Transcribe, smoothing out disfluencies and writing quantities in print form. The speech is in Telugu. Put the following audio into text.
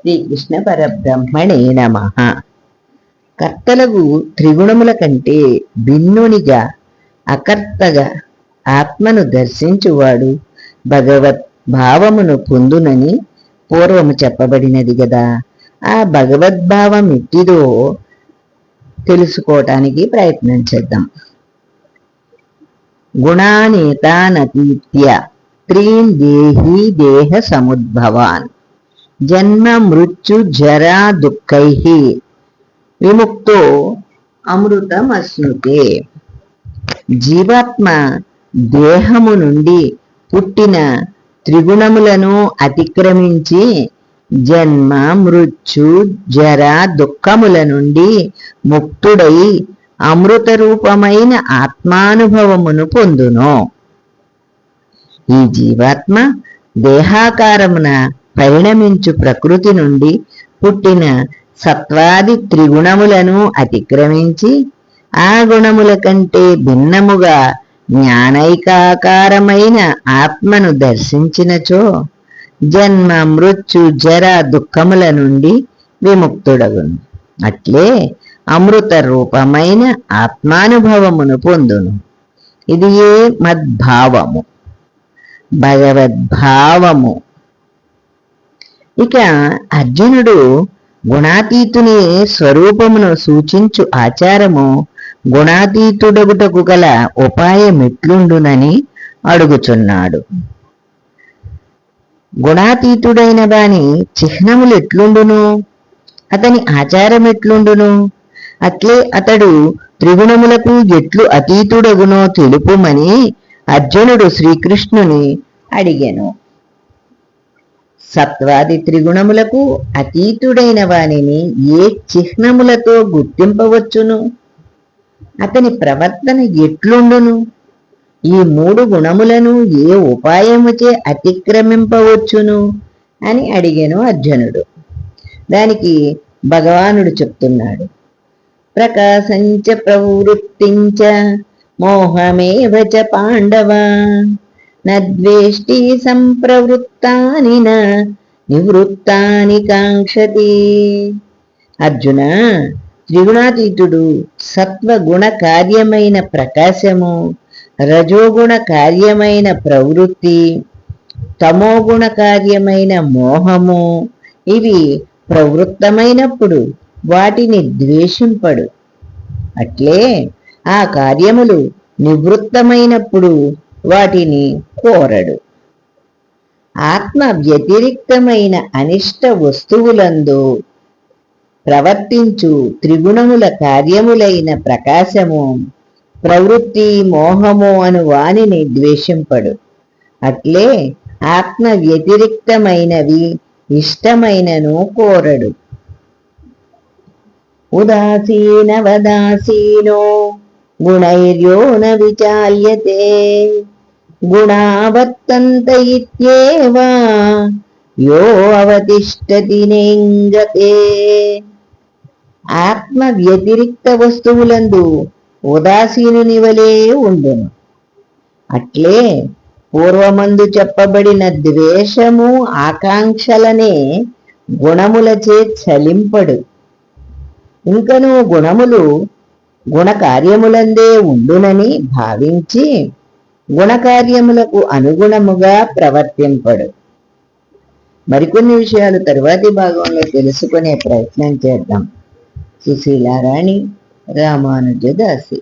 శ్రీకృష్ణ పరబ్రహ్మణే నమః. కర్తలకు త్రిగుణముల కంటే భిన్నునిగా అకర్తగా ఆత్మను దర్శించువాడు భగవత్ భావమును పొందునని పూర్వము చెప్పబడినది గదా. ఆ భగవద్భావం ఎట్టిదో తెలుసుకోవటానికి ప్రయత్నం చేద్దాం. గుణానేతానతీత్య త్రీన్ దేహీ దేహ సముద్భవాన్ జన్మ మృత్యు జరా దుఃఖైః విముక్తో అమృతమశ్నుతే. జీవాత్మ దేహము నుండి పుట్టిన త్రిగుణములను అతిక్రమించి జన్మ మృత్యు జర దుఃఖముల నుండి ముక్తుడై అమృత రూపమైన ఆత్మానుభవమును పొందును. ఈ జీవాత్మ దేహాకారమున పరిణమించు ప్రకృతి నుండి పుట్టిన సత్వాది త్రిగుణములను అతిక్రమించి ఆ గుణముల కంటే భిన్నముగా జ్ఞానైకాకారమైన ఆత్మను దర్శించినచో జన్మ మృత్యు జర దుఃఖముల నుండి విముక్తుడగును. అట్లే అమృత రూపమైన ఆత్మానుభవమును పొందును. ఇది ఏ మద్భావము, భగవద్భావము. ఇక అర్జునుడు గుణాతీతుని స్వరూపమును సూచించు ఆచారము గుణాతీతుడగుటకు గల ఉపాయమెట్లుండునని అడుగుచున్నాడు. గుణాతీతుడైన వాని చిహ్నములు ఎట్లుండును, అతని ఆచారం ఎట్లుండును, అట్లే అతడు త్రిగుణములకు ఎట్లు అతీతుడగునో తెలుపుమని అర్జునుడు శ్రీకృష్ణుని అడిగెను. సత్వాది త్రిగుణములకు అతీతుడైన వానిని ఏ చిహ్నములతో గుర్తింపవచ్చును, అతని ప్రవర్తన ఎట్లుండును, ఈ మూడు గుణములను ఏ ఉపాయముచే అతిక్రమింపవచ్చును అని అడిగెను అర్జునుడు. దానికి భగవానుడు చెప్తున్నాడు, ప్రకాశంచ ప్రవృత్తించ మోహమేవ చ పాండవ నద్వేష్టి సంప్రవృత్తాని నివృత్తాని కాంక్షతి. అర్జున, త్రిగుణాతీతుడు సత్వగుణ కార్యమైన ప్రకాశము, రజోగుణ కార్యమైన ప్రవృత్తి, తమోగుణ కార్యమైన మోహము, ఇవి ప్రవృత్తమైనప్పుడు వాటిని ద్వేషింపడు. అట్లే ఆ కార్యములు నివృత్తమైనప్పుడు వాటిని కోరడు. ఆత్మ వ్యతిరిక్తమైన అనిష్ట వస్తువులందు ప్రవర్తించు త్రిగుణముల కార్యములైన ప్రకాశము, ప్రవృత్తి, మోహము అను వానిని ద్వేషింపడు. అట్లే ఆత్మ వ్యతిరిక్తమైనవి ఇష్టమైనను కోరడు. ఉదాసీనవదాసీనో గుణైర్యో న విచాల్యతే గుణావర్తంత ఇత్యేవ యో అవతిష్టతి నేంగతే. ఆత్మ వ్యతిరిక్త వస్తువులందు ఉదాసీనుని వలె ఉండును. అట్లే పూర్వమందు చెప్పబడిన ద్వేషము, ఆకాంక్షలనే గుణములచే చలింపడు. ఇంకనూ గుణములు గుణకార్యములందే ఉండునని భావించి గుణకార్యములకు అనుగుణముగా ప్రవర్తింపడు. మరికొన్ని విషయాలు తరువాతి భాగంలో తెలుసుకునే ప్రయత్నం చేద్దాం. సుశీలారాణి, రామానుజదాసి.